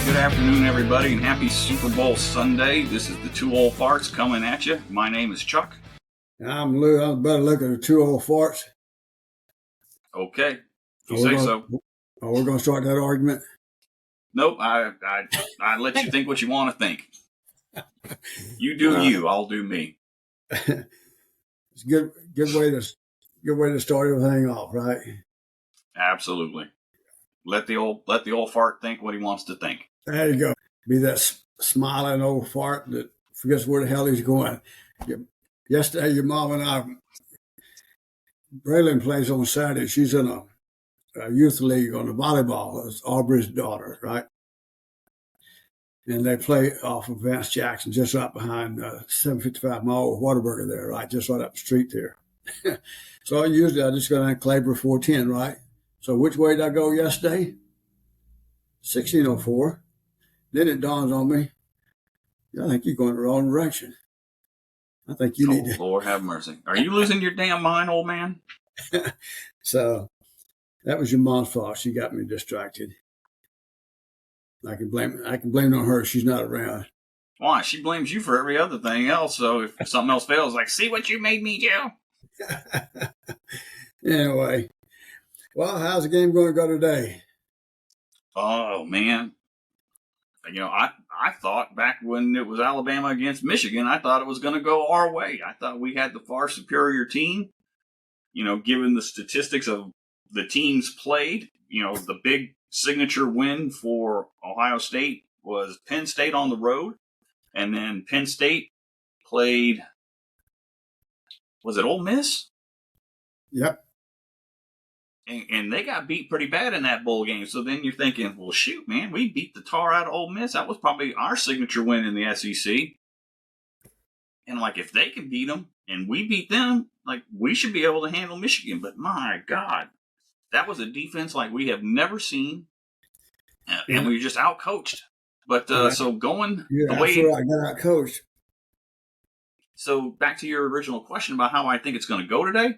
Good afternoon, everybody, and happy Super Bowl Sunday. This is the Two Old Farts coming at you. My name is Chuck. And I'm Lou. I'm better looking at the two old farts. Okay, you say so. Oh, we're going to start that argument? Nope, I let you think what you want to think. You do you, I'll do me. It's a good way to start everything off, right? Absolutely. Let the old fart think what he wants to think. There you go. Be that smiling old fart that forgets where the hell he's going. Yesterday, your mom and I, Braylon plays on Saturday. She's in a youth league on the volleyball. It's Aubrey's daughter, right? And they play off of Vance Jackson, just right behind 755 Mile Whataburger there, right? Just right up the street there. So usually I just go down Claver 410, right? So which way did I go yesterday? 1604. Then it dawns on me, I think you're going the wrong direction. I think you need to. Lord have mercy. Are you losing your damn mind, old man? So that was your mom's fault. She got me distracted. I can blame it on her. She's not around. Why? She blames you for every other thing else. So if something else fails, like, see what you made me do? Anyway, well, how's the game going to go today? Oh, man. You know, I thought back when it was Alabama against Michigan, I thought it was going to go our way. I thought we had the far superior team. You know, given the statistics of the teams played, you know, the big signature win for Ohio State was Penn State on the road. And then Penn State played, was it Ole Miss? Yep. And they got beat pretty bad in that bowl game. So then you're thinking, well, shoot, man, we beat the tar out of Ole Miss. That was probably our signature win in the SEC. And, like, if they can beat them and we beat them, like, we should be able to handle Michigan. But, my God, that was a defense like we have never seen. And we were just out-coached. But so going the way... Yeah, I got out-coached. So back to your original question about how I think it's going to go today.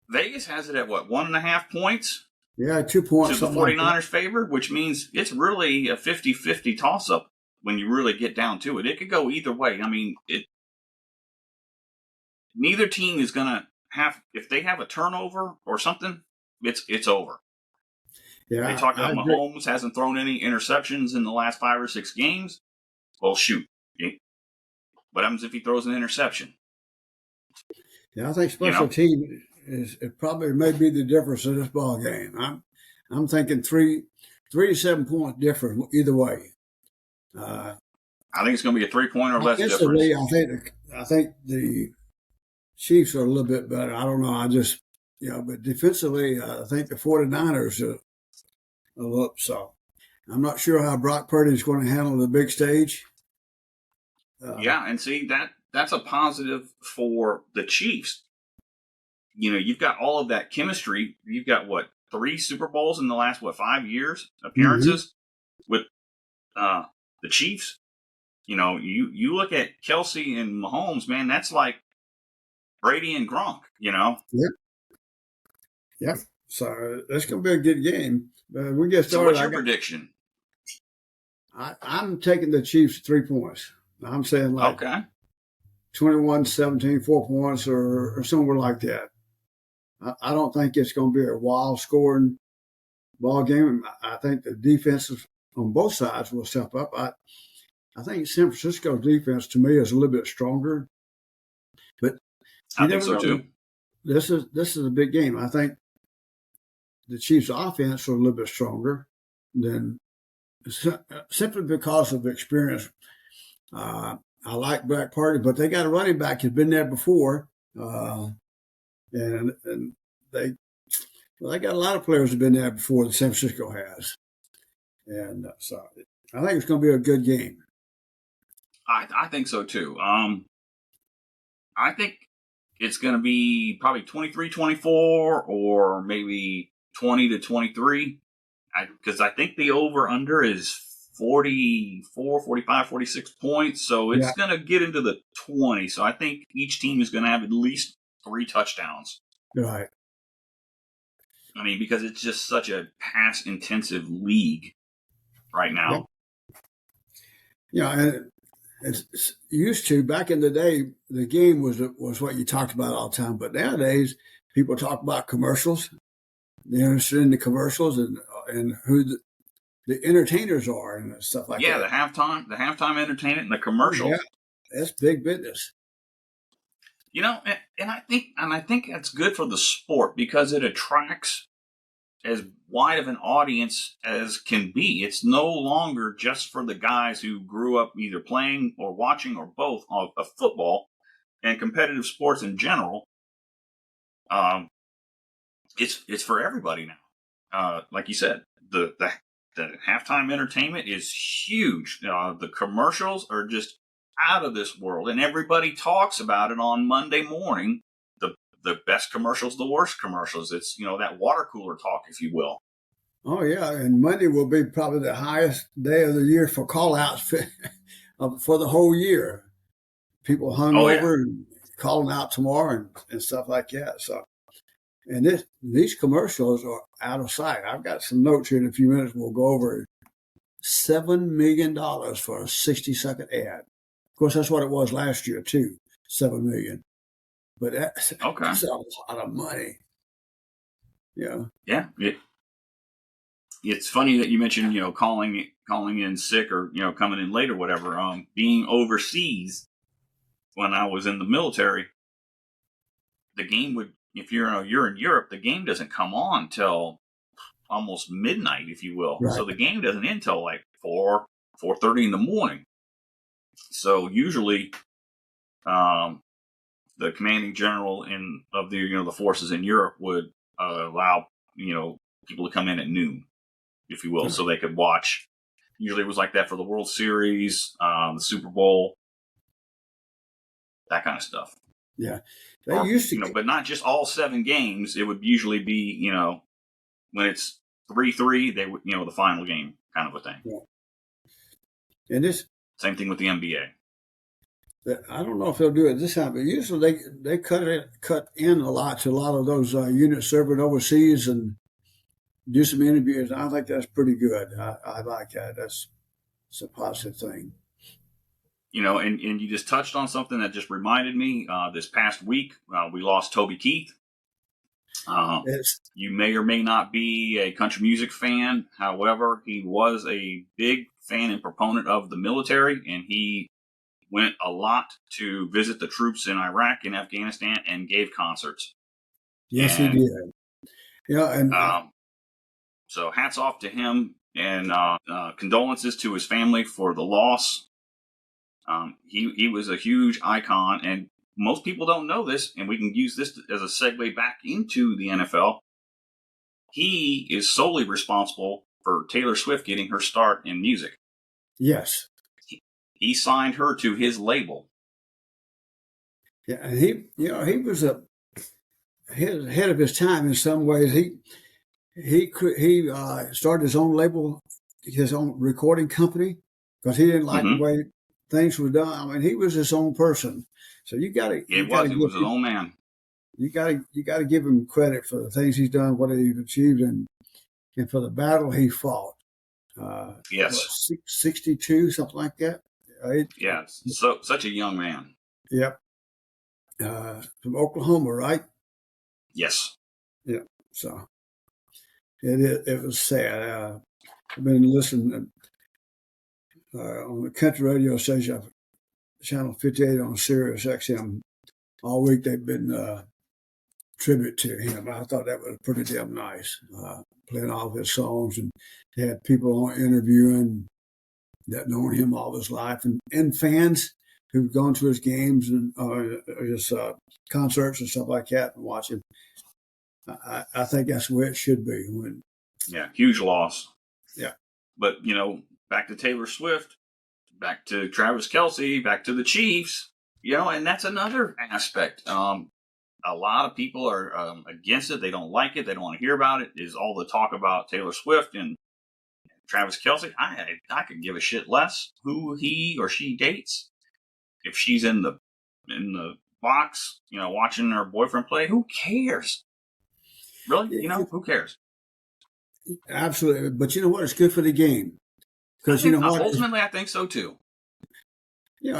Vegas has it at, 1.5 points? Yeah, 2 points. To the 49ers' favor, which means it's really a 50-50 toss-up when you really get down to it. It could go either way. I mean, neither team is going to have, if they have a turnover or something, it's over. Yeah, they talk about Mahomes hasn't thrown any interceptions in the last 5 or 6 games. Well, shoot. What happens if he throws an interception? Yeah, I think special team it probably may be the difference in this ball game. I'm thinking 3 to 7 points difference either way. I think it's going to be a 3-point or less difference. I think the Chiefs are a little bit better. I don't know. But defensively, I think the 49ers are a little. So I'm not sure how Brock Purdy is going to handle the big stage. And see, that's a positive for the Chiefs. You know, you've got all of that chemistry. You've got, 3 Super Bowls in the last, 5 years appearances with the Chiefs. You know, you look at Kelsey and Mahomes, man, that's like Brady and Gronk, you know? Yep. So that's going to be a good game. We get started. So what's your prediction? I'm taking the Chiefs 3 points. I'm saying 21-17, 4 points or somewhere like that. I don't think it's going to be a wild scoring ball game. I think the defenses on both sides will step up. I think San Francisco's defense to me is a little bit stronger. But I think so too. This is a big game. I think the Chiefs' offense are a little bit stronger than simply because of experience. I like Brock Purdy, but they got a running back who's been there before. And they got a lot of players who've been there before that San Francisco has. And so I think it's going to be a good game. I think so too. I think it's going to be probably 23-24 or maybe 20-23. Because I think the over-under is 44, 45, 46 points. So it's going to get into the 20. So I think each team is going to have at least 3 touchdowns. Right. I mean, because it's just such a pass-intensive league right now. And it's used to back in the day, the game was what you talked about all the time. But nowadays, people talk about commercials. They're interested in the commercials and who the entertainers are and stuff like Yeah, that. the halftime entertainment and the Oh yeah, commercials. that's big business. And I think that's good for the sport because it attracts as wide of an audience as can be. It's no longer just for the guys who grew up either playing or watching or both of football and competitive sports in general. It's for everybody now. Like you said, the halftime entertainment is huge. The commercials are just out of this world, and everybody talks about it on Monday morning. The best commercials, the worst commercials. It's that water cooler talk, if you will. Oh yeah, and Monday will be probably the highest day of the year for call outs for the whole year. People hung Oh yeah, over and calling out tomorrow and stuff like that. So, and these commercials are out of sight. I've got some notes here in a few minutes. We'll go over $7 million for a 60-second ad. Of course, that's what it was last year too, 7 million. But okay, that's a lot of money. Yeah. yeah. It's funny that you mentioned calling in sick or coming in late or whatever. Being overseas when I was in the military, the game would if you're in Europe, the game doesn't come on till almost midnight, if you will. Right. So the game doesn't end till like 4:30 in the morning. So usually, the commanding general of the forces in Europe would allow people to come in at noon, if you will, so they could watch. Usually, it was like that for the World Series, the Super Bowl, that kind of stuff. Yeah. They Or used to. but not just all 7 games. It would usually be when it's 3-3, they would the final game kind of a thing. Yeah. And this, Same thing with the NBA. I don't know if they'll do it this time, but usually they cut in a lot to a lot of those units serving overseas and do some interviews. I think that's pretty good. I like that. It's a positive thing. And you just touched on something that just reminded me. This past week, we lost Toby Keith. It's, You may or may not be a country music fan. However, he was a big fan and proponent of the military, and he went a lot to visit the troops in Iraq and Afghanistan and gave concerts. yes, he And did. Yeah, and so hats off to him and condolences to his family for the loss. He was a huge icon, and most people don't know this, and we can use this as a segue back into the NFL. He is solely responsible for Taylor Swift getting her start in music. yes, He signed her to his label. yeah, and he was ahead of his time in some ways. He started his own label, his own recording company, because he didn't like the Mm-hmm. way things were done. I mean, he was his own person. So you got to It was his own man. you got to give him credit for the things he's done, what he's achieved, and for the battle he fought. Yes. 62, something like that. Yes. So such a young man. Yep. From Oklahoma, right? Yes. Yeah. So it was sad. I've been listening on the country radio station, channel 58 on Sirius XM all week. They've been tribute to him. I thought that was pretty damn nice. Playing all of his songs, and they had people on interviewing that known him all his life, and fans who've gone to his games and his concerts and stuff like that and watch him. I think that's the way it should be. Yeah. Huge loss. Yeah. But back to Taylor Swift, back to Travis Kelce, back to the Chiefs. And that's another aspect. A lot of people are against it. They don't like it. They don't want to hear about it. Is all the talk about Taylor Swift and Travis Kelce. I could give a shit less who he or she dates. If she's in the box, watching her boyfriend play, who cares? Really, who cares? Absolutely. But you know what? It's good for the game. Because you know what? Ultimately, I think so too.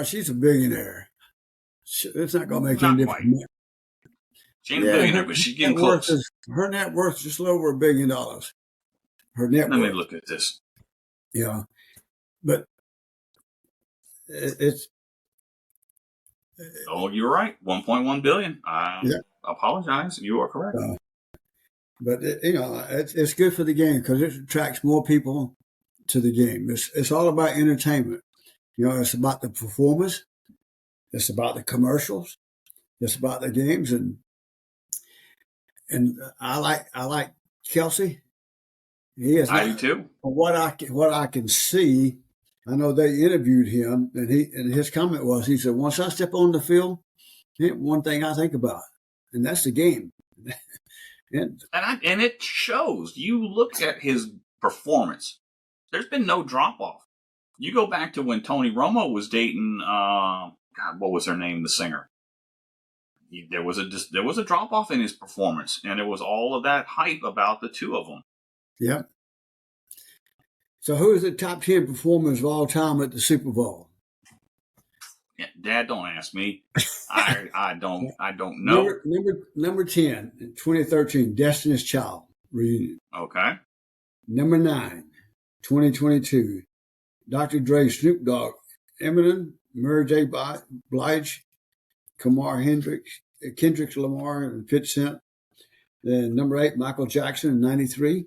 she's a billionaire. It's not going to make any Not quite. difference. She ain't a Yeah, billionaire, but she's getting close. her net worth is just a little over $1 billion. Her net Let me worth. look at this. Yeah, but it's Oh, you're right. 1.1 billion. I yeah. apologize. You are correct. But it's good for the game because it attracts more people to the game. It's all about entertainment. It's about the performers. It's about the commercials. It's about the games, and I like Kelsey. He is I not do too. from what I can see. I know they interviewed him, and his comment was, he said, "Once I step on the field, one thing I think about, and that's the game." and And it shows. You look at his performance. There's been no drop off. You go back to when Tony Romo was dating. God, what was her name? The singer. There was a drop off in his performance, and it was all of that hype about the two of them. yeah. So, who is the top 10 performers of all time at the Super Bowl? Yeah, Dad, don't ask me. I don't know. Number 10 in 2013, Destiny's Child reunion. Okay. Number 9, 2022, Dr. Dre, Snoop Dogg, Eminem, Mary J. Blige, Kendrick Lamar, and 50 Cent. Then number 8, Michael Jackson in 93.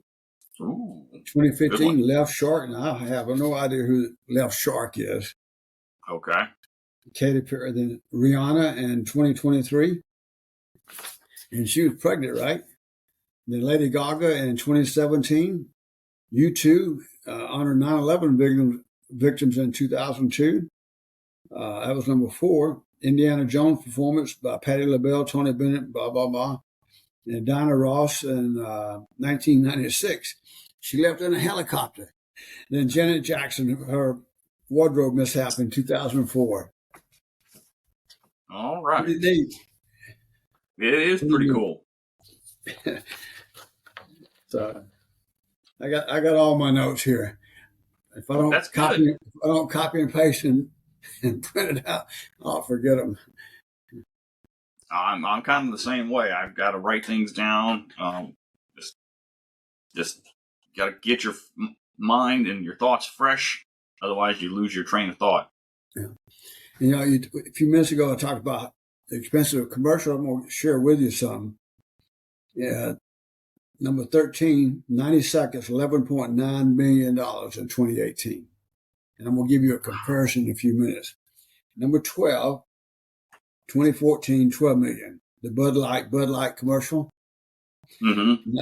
Ooh, 2015, Left Shark. Now I have no idea who Left Shark is. okay. Katy Perry, then Rihanna in 2023. And she was pregnant, right? Then Lady Gaga in 2017. U2 honored 9/11 victims in 2002. That was number 4. Indiana Jones performance by Patti LaBelle, Tony Bennett, blah, blah, blah. And Diana Ross in 1996. She left in a helicopter. Then Janet Jackson, her wardrobe mishap in 2004. All right. Pretty neat. It is pretty cool. So I got all my notes here. If I don't copy and paste and print it out, I'll forget them. I'm kind of the same way. I've got to write things down. Just got to get your mind and your thoughts fresh. Otherwise, you lose your train of thought. Yeah. A few minutes ago, I talked about the expensive commercial. I'm going to share with you some. Yeah. Number 13, 90 seconds, $11.9 million in 2018. And I'm going to give you a comparison in a few minutes. Number 12, 2014, $12 million. The Bud Light commercial. Mm-hmm.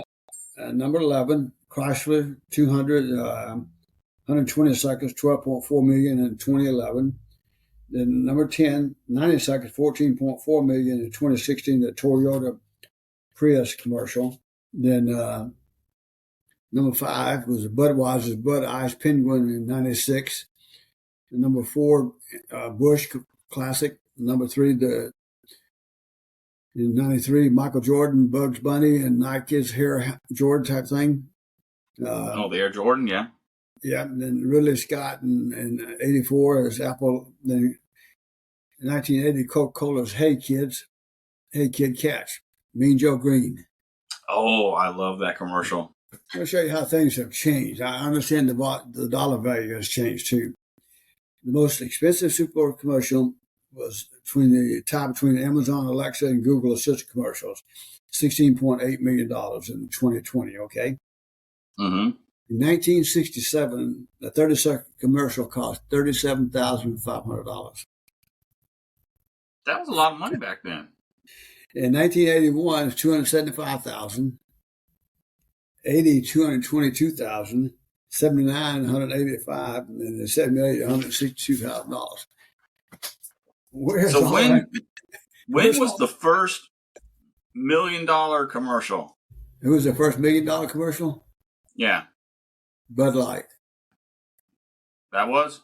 Number 11, Chrysler 120 seconds, $12.4 million in 2011. Then number 10, 90 seconds, $14.4 million in 2016, the Toyota Prius commercial. Then number 5 was the Budweiser's Bud Ice Penguin in 96. And number 4, Busch Classic. Number 3, in 93, Michael Jordan, Bugs Bunny, and Nike's Air Jordan type thing. The Air Jordan, yeah. Yeah, and then Ridley Scott in 84 is Apple. Then in 1980, Coca-Cola's Hey Kid Catch. Mean Joe Green. Oh, I love that commercial. I'll show you how things have changed. I understand the dollar value has changed too. The most expensive Super Bowl commercial was between Amazon, Alexa, and Google Assistant commercials, $16.8 million in 2020. Okay. Mm-hmm. In 1967, the 30-second commercial cost $37,500. That was a lot of money back then. In 1981, it's $275,000. 80, $222,000. 79, $185,000, and the 78, $162,000. So when was the first $1 million commercial? Who was the first $1 million commercial? Yeah. Bud Light. That was?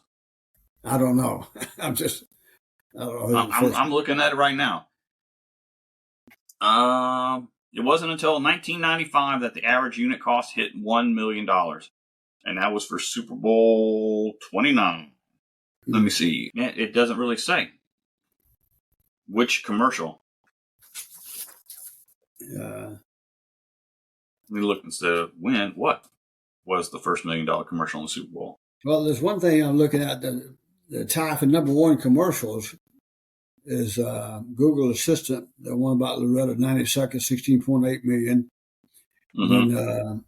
I don't know. I don't know. I'm looking at it right now. It wasn't until 1995 that the average unit cost hit $1 million. And that was for Super Bowl 29. Let me see. It doesn't really say which commercial. Let me look instead of when. What was the first $1 million commercial in the Super Bowl? Well, there's one thing I'm looking at. The tie for number one commercials is Google Assistant, the one about Loretta, 90 seconds, 16.8 million. Mm-hmm. Then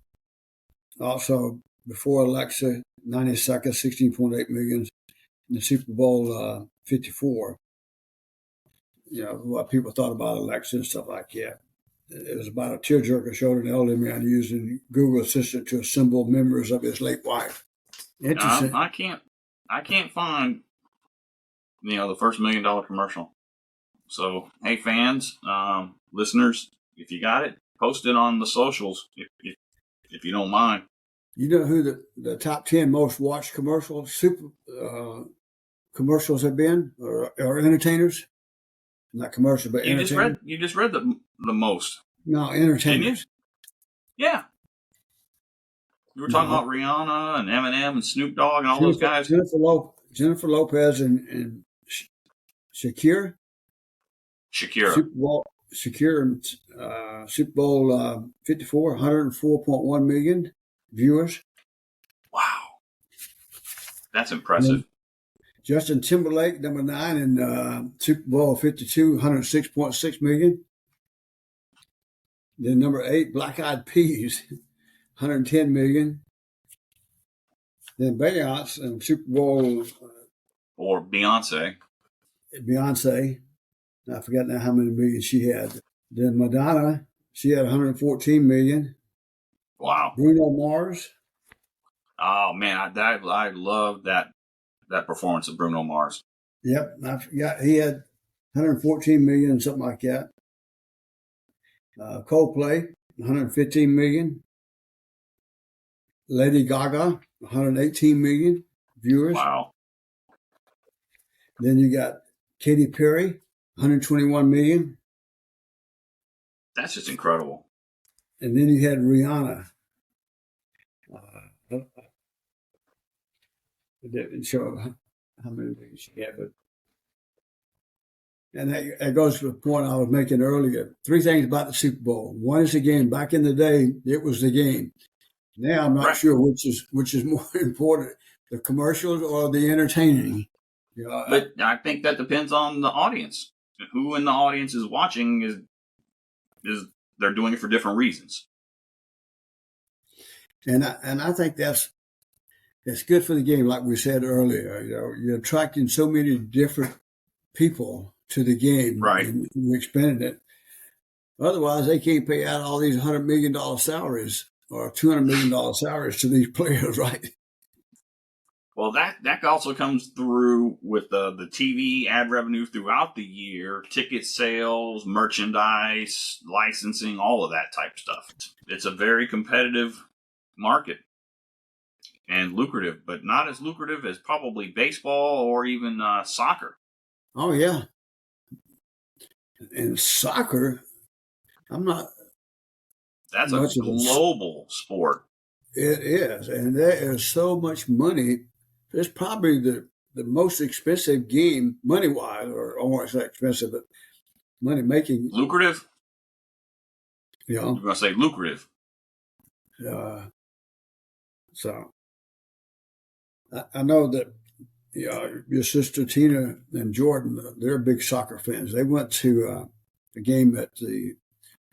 also before Alexa, 90 seconds, 16.8 million. In the Super Bowl 54. What people thought about Alexa and stuff like that. It was about a tearjerker showed an elderly man using Google Assistant to assemble members of his late wife. Interesting. I can't find the first $1 million commercial. So hey, fans, listeners, if you got it, post it on the socials if you don't mind. You know who the top 10 most watched commercials have been, or entertainers? Not commercials, but entertainers. You just read the most. No, entertainers. Yeah. You were talking about Rihanna and Eminem and Snoop Dogg and all those guys. Jennifer Lopez and Shakira. Super Bowl 54, 104.1 million viewers. Wow. That's impressive. Justin Timberlake, number 9, in Super Bowl 52, 106.6 million. Then number 8, Black Eyed Peas, 110 million. Then Beyonce in Super Bowl. Or Beyonce. I forgot now how many million she had. Then Madonna, she had 114 million. Wow. Bruno Mars. Oh man, I love that performance of Bruno Mars. Yep, I forgot he had 114 million, something like that. Coldplay, 115 million. Lady Gaga, 118 million viewers. Wow. Then you got Katy Perry, 121 million. That's just incredible. And then you had Rihanna. It didn't show how many million she had, but and that goes to the point I was making earlier. 3 things about the Super Bowl. One is the game. Back in the day, it was the game. Now I'm not sure which is more important, the commercials or the entertaining. But I think that depends on the audience. Who in the audience is watching is they're doing it for different reasons. And I think that's good for the game, like we said earlier. You're attracting so many different people to the game, right? And you're expanding it. Otherwise, they can't pay out all these $100 million salaries or $200 million salaries to these players, right? Well, that also comes through with the TV ad revenue throughout the year, ticket sales, merchandise, licensing, all of that type of stuff. It's a very competitive market and lucrative, but not as lucrative as probably baseball or even soccer. Oh, yeah. And soccer, that's a global sport. It is, and there is so much money. It's probably the most expensive game, money-wise, or I won't say expensive, but money-making. Lucrative? You're going to say lucrative. So, I know that your sister Tina and Jordan, they're big soccer fans. They went to a game at the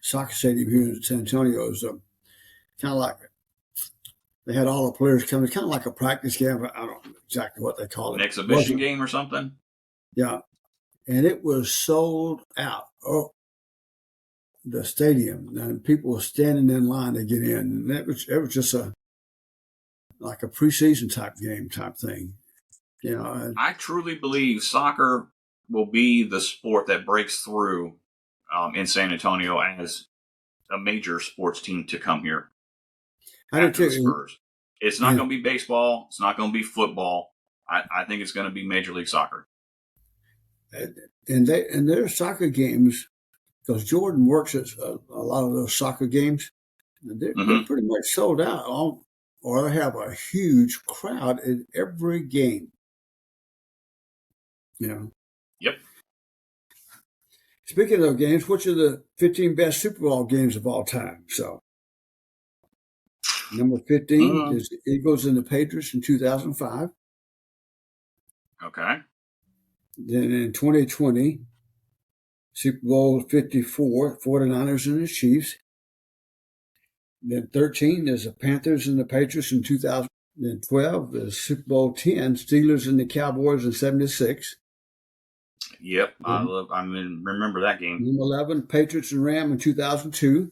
soccer stadium here in San Antonio. It was kind of like they had all the players coming. It's kind of like a practice game. I don't know exactly what they call it. An exhibition game or something? Yeah. And it was sold out. Oh, the stadium. And people were standing in line to get in. And it was just like a preseason type game type thing. I truly believe soccer will be the sport that breaks through in San Antonio as a major sports team to come here. After the Spurs. It's not going to be baseball. It's not going to be football. I think it's going to be Major League Soccer. And their soccer games, because Jordan works at a lot of those soccer games, they're pretty much sold out, or they have a huge crowd in every game. Yeah. Yep. Speaking of those games, which are the 15 best Super Bowl games of all time? So, number 15 Mm. is the Eagles and the Patriots in 2005. Okay. Then in 2020, Super Bowl 54, 49ers and the Chiefs. Then 13 is the Panthers and the Patriots in 2000. Then 12 is Super Bowl 10, Steelers and the Cowboys in 76. Yep. Then Remember that game. number 11, Patriots and Ram in 2002.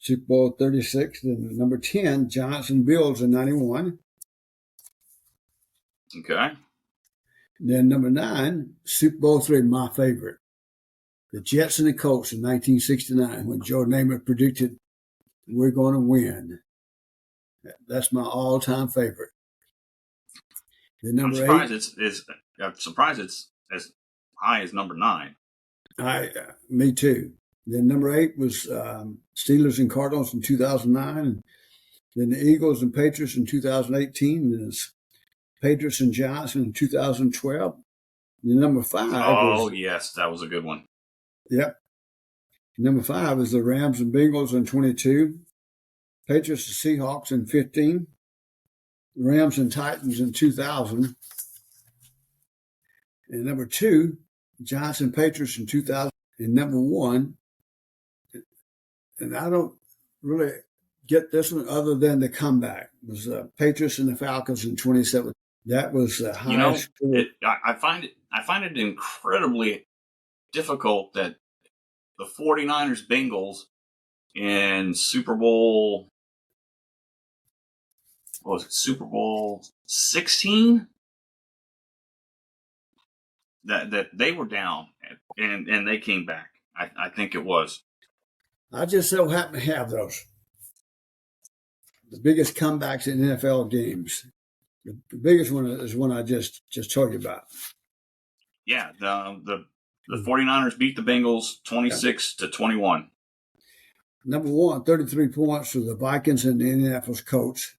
Super Bowl 36. Then number 10, Giants and Bills in 91. Okay. Then number 9, Super Bowl 3, my favorite. The Jets and the Colts in 1969 when Joe Namath predicted we're going to win. That's my all-time favorite. Then I'm number surprised 8. I'm surprised it's as high as number 9. Me too. Then number 8 was Steelers and Cardinals in 2009. And then the Eagles and Patriots in 2018. And there's Patriots and Giants in 2012. And then number 5 Oh, is, yes, that was a good one. yep. Number 5 is the Rams and Bengals in 22. Patriots and Seahawks in 15. Rams and Titans in 2000. And number 2, Giants and Patriots in 2000. And number 1, and I don't really get this one other than the comeback, was Patriots and the Falcons in 27. That was the highest score. I find it incredibly difficult that the 49ers Bengals in Super Bowl, what was it, Super Bowl 16? That they were down and they came back. I think it was. I just so happen to have those. The biggest comebacks in NFL games. The biggest one is one I just told you about. Yeah, the 49ers beat the Bengals 26-21. Number 1, 33 points for the Vikings and the Indianapolis Colts.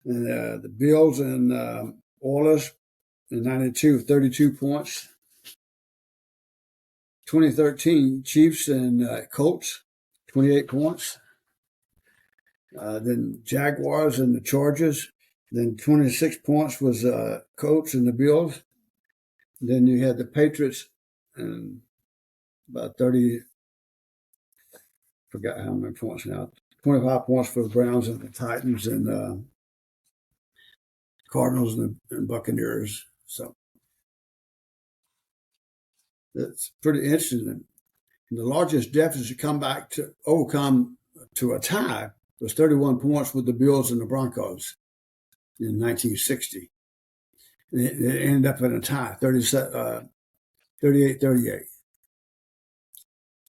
And the Bills and Oilers in 92, 32 points. 2013, Chiefs and Colts, 28 points. Then Jaguars and the Chargers. Then 26 points was Colts and the Bills. Then you had the Patriots and about 30, forgot how many points now. 25 points for the Browns and the Titans and Cardinals and Buccaneers. So that's pretty interesting. And the largest deficit to overcome to a tie was 31 points with the Bills and the Broncos in 1960. And it ended up in a tie, 38-38.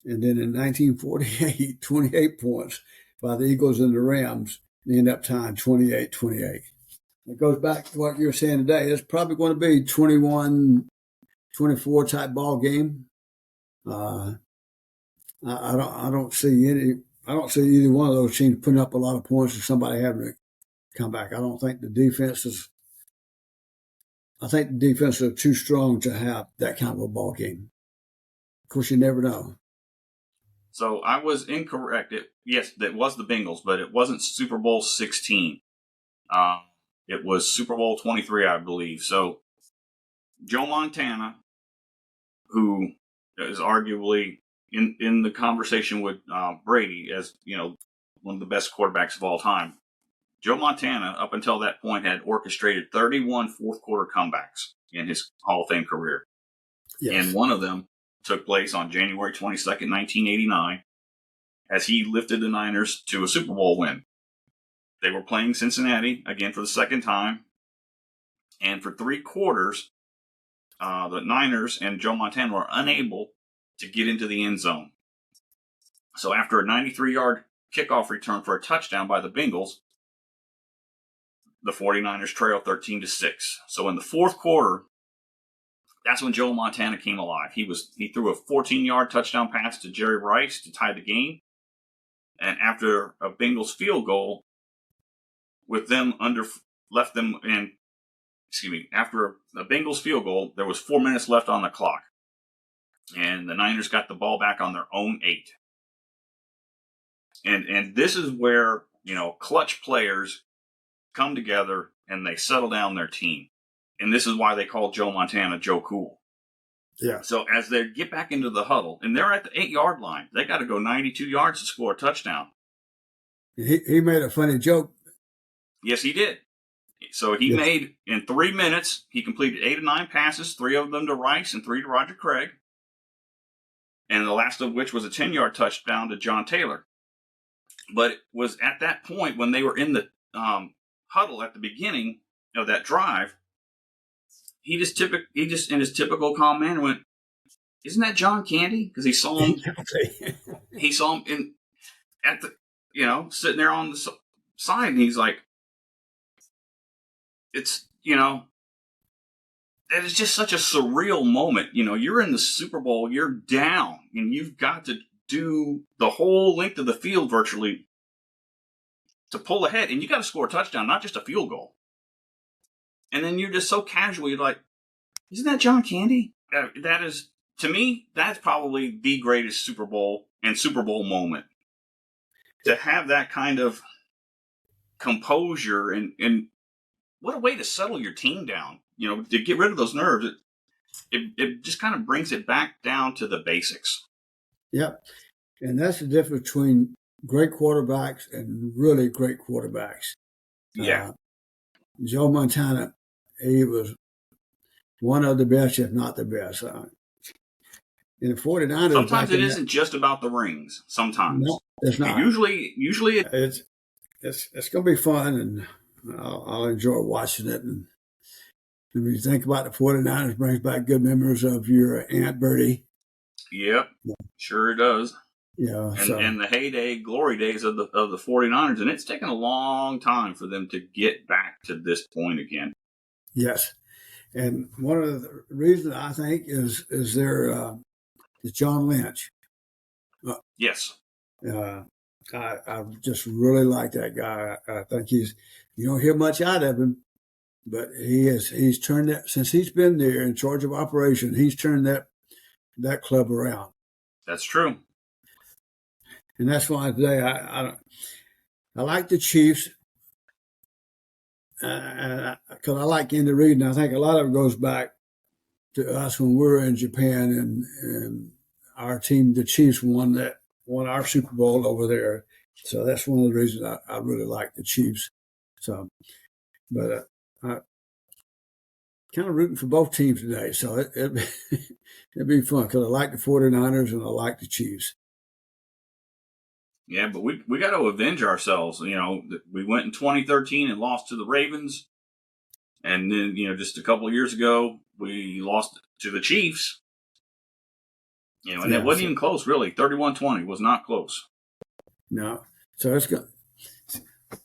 And then in 1948, 28 points by the Eagles and the Rams. They ended up tying 28-28. It goes back to what you were saying today. It's probably going to be 21-24 type ball game. I don't see either one of those teams putting up a lot of points and somebody having to come back. I think the defense is too strong to have that kind of a ball game. Of course, you never know. So I was incorrect. Yes, that was the Bengals, but it wasn't Super Bowl 16. It was Super Bowl 23, I believe. So Joe Montana, who is arguably in the conversation with Brady as, one of the best quarterbacks of all time, Joe Montana, up until that point, had orchestrated 31 fourth-quarter comebacks in his Hall of Fame career. Yes. And one of them took place on January 22nd, 1989, as he lifted the Niners to a Super Bowl win. They were playing Cincinnati, again for the second time, and for 3 quarters, the Niners and Joe Montana were unable to get into the end zone. So after a 93-yard kickoff return for a touchdown by the Bengals, the 49ers trailed 13-6. So in the fourth quarter, that's when Joe Montana came alive. He threw a 14-yard touchdown pass to Jerry Rice to tie the game. And after a Bengals field goal, with them left them in after the Bengals field goal, there was 4 minutes left on the clock. And the Niners got the ball back on their own 8. And this is where, clutch players come together and they settle down their team. And this is why they call Joe Montana Joe Cool. Yeah. So as they get back into the huddle, and they're at the 8-yard line, they got to go 92 yards to score a touchdown. He made a funny joke. Yes, he did. So he made, in 3 minutes, he completed 8 of 9 passes, 3 of them to Rice and 3 to Roger Craig. And the last of which was a 10-yard touchdown to John Taylor. But it was at that point when they were in the huddle at the beginning of that drive, he just in his typical calm manner went, "Isn't that John Candy?" Because he saw him. He saw him sitting there on the side, and he's like, "It's that is just such a surreal moment. You're in the Super Bowl, you're down, and you've got to do the whole length of the field virtually to pull ahead, and you got to score a touchdown, not just a field goal. And then you're just so casually like, isn't that John Candy?" That is, to me, that's probably the greatest Super Bowl and Super Bowl moment. To have that kind of composure and what a way to settle your team down. To get rid of those nerves, it just kind of brings it back down to the basics. Yep. And that's the difference between great quarterbacks and really great quarterbacks. Yeah. Joe Montana, he was one of the best, if not the best. In the 49ers, sometimes it isn't just about the rings. Sometimes. No, it's not. Usually it's going to be fun, and I'll enjoy watching it. And when you think about the 49ers, brings back good memories of your Aunt Bertie. Yep, sure does. Yeah, and the heyday, glory days of the 49ers, and it's taken a long time for them to get back to this point again. Yes, and one of the reasons I think is John Lynch. Yes. I just really like that guy. I think you don't hear much out of him, but he's turned that, since he's been there in charge of operation, he's turned that club around. That's true. And that's why today I like the Chiefs, because I like Andy Reid, and I think a lot of it goes back to us when we were in Japan, and our team, the Chiefs, won our Super Bowl over there. So that's one of the reasons I really like the Chiefs. So, but I kind of rooting for both teams today. So it'd be fun because I like the 49ers and I like the Chiefs. Yeah, but we got to avenge ourselves. We went in 2013 and lost to the Ravens. And then, just a couple of years ago, we lost to the Chiefs. And it wasn't even close, really. 31-20 was not close. No. So it's going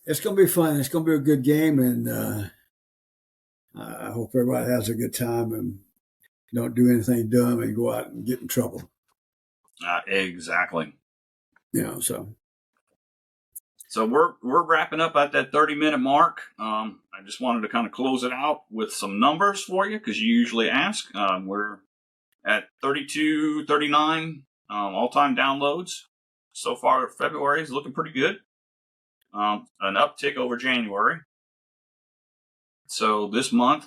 to be fun. It's going to be a good game, and I hope everybody has a good time and don't do anything dumb and go out and get in trouble. Exactly. So we're wrapping up at that 30-minute mark. I just wanted to kind of close it out with some numbers for you because you usually ask. We're at 32, 39 all-time downloads. So far, February is looking pretty good. An uptick over January. So this month,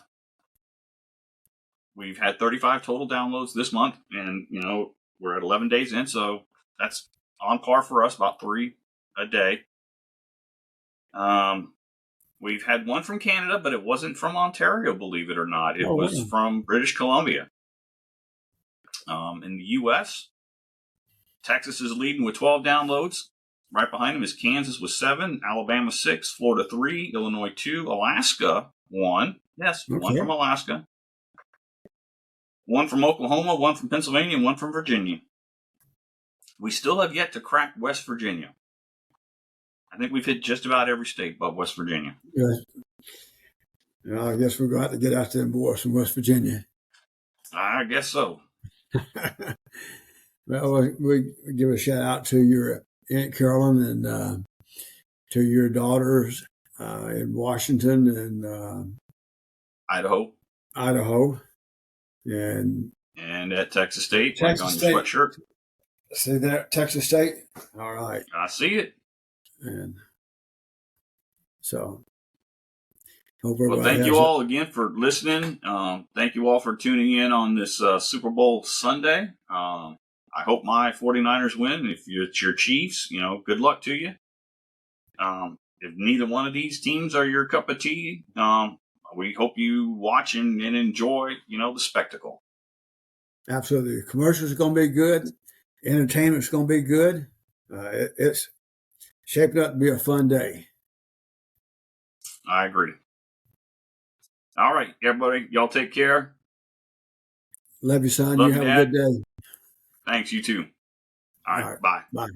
we've had 35 total downloads this month, and we're at 11 days in, so that's on par for us, about 3 a day. We've had one from Canada, but it wasn't from Ontario, believe it or not. It was from British Columbia. In the U.S., Texas is leading with 12 downloads. Right behind them is Kansas with 7, Alabama 6, Florida 3, Illinois 2, Alaska 1. Yes, okay. 1 from Alaska. 1 from Oklahoma, 1 from Pennsylvania, and 1 from Virginia. We still have yet to crack West Virginia. I think we've hit just about every state but West Virginia. Yeah, I guess we're going to have to get out there more from West Virginia. I guess so. Well, we give a shout out to your Aunt Carolyn and to your daughters in Washington and Idaho. And at Texas State, like Texas on your State. sweatshirt. See that, Texas State? All right. I see it. And so, hope Well, everybody thank you has it. all again for listening. Thank you all for tuning in on this Super Bowl Sunday. I hope my 49ers win. If it's your Chiefs, good luck to you. If neither one of these teams are your cup of tea, we hope you watch and enjoy, the spectacle. Absolutely. The commercials are going to be good. Entertainment's going to be good. It's shaping up to be a fun day. I agree. All right, everybody. Y'all take care. Love you, son. Love You you, have a Dad. good day. Thanks, you too. All right, bye. Bye.